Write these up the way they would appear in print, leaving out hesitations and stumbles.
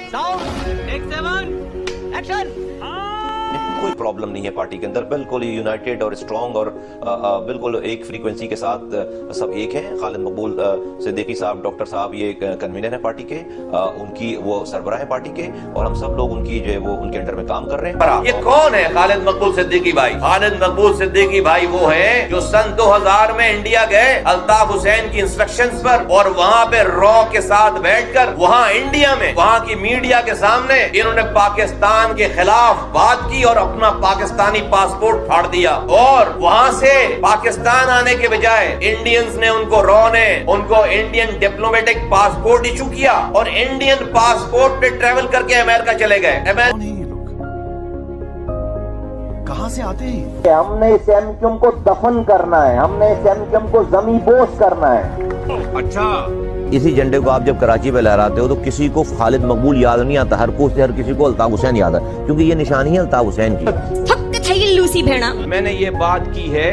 Sound take 7 action. कोई problem नहीं है पार्टी के अंदर, बिल्कुल यूनाइटेड और स्ट्रांग और बिल्कुल एक फ्रीक्वेंसी के साथ सब एक हैं। खालिद मकबूल सिद्दीकी साहब, डॉक्टर साहब ये कन्वीनर हैं पार्टी के, उनकी वो सरबराह हैं पार्टी के, और हम सब लोग उनकी जो है वो उनके अंडर में काम कर रहे हैं। ये कौन है खालिद मकबूल सिद्दीकी भाई? खालिद मकबूल सिद्दीकी भाई वो है जो सन 2000 में इंडिया गए अल्ताफ हुसैन की इंस्ट्रक्शंस पर, और वहाँ पे रॉ के साथ बैठकर वहाँ इंडिया में वहाँ की मीडिया के सामने इन्होंने पाकिस्तान के खिलाफ बात की और अपना पाकिस्तानी पासपोर्ट फाड़ दिया, और वहां से पाकिस्तान आने के बजाय इंडियंस ने उनको रॉ ने उनको इंडियन डिप्लोमेटिक पासपोर्ट इशू किया और इंडियन पासपोर्ट पे ट्रेवल करके अमेरिका चले गए। कहां से आते हैं? हमने इस एमक्यूएम को दफन करना है, हमने इस एमक्यूएम को ज़मींदोज़ करना है। अच्छा, इसी झंडे को आप जब कराची में लहराते हो तो किसी को खालिद मकबूल याद नहीं आता, हर किसी को अल्ताफ हुसैन याद है, क्योंकि ये निशानी है अल्ताफ हुसैन की। लूसी भेड़ा। मैंने ये बात की है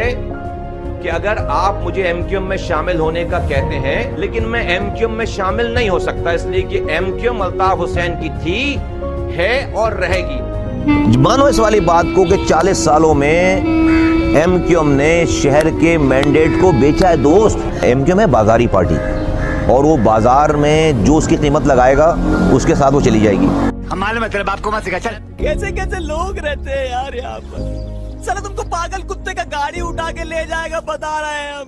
कि अगर आप मुझे एमक्यूएम में शामिल होने का कहते हैं, लेकिन मैं एमक्यूएम में शामिल नहीं हो सकता, इसलिए कि एमक्यूएम अल्ताफ हुसैन की थी, है और रहेगी। मानो इस वाली बात को कि 40 सालों में एमक्यूएम ने शहर के मैंडेट को बेचा है। दोस्त, एमक्यूएम है बाजारी पार्टी, और वो बाजार में जो उसकी कीमत लगाएगा उसके साथ वो चली जाएगी। हमारे मतलब आपको मत सिखा। चल, कैसे कैसे लोग रहते हैं यार यहाँ पर। साला तुमको पागल कुत्ते का गाड़ी उठा के ले जाएगा बता रहे हैं हम।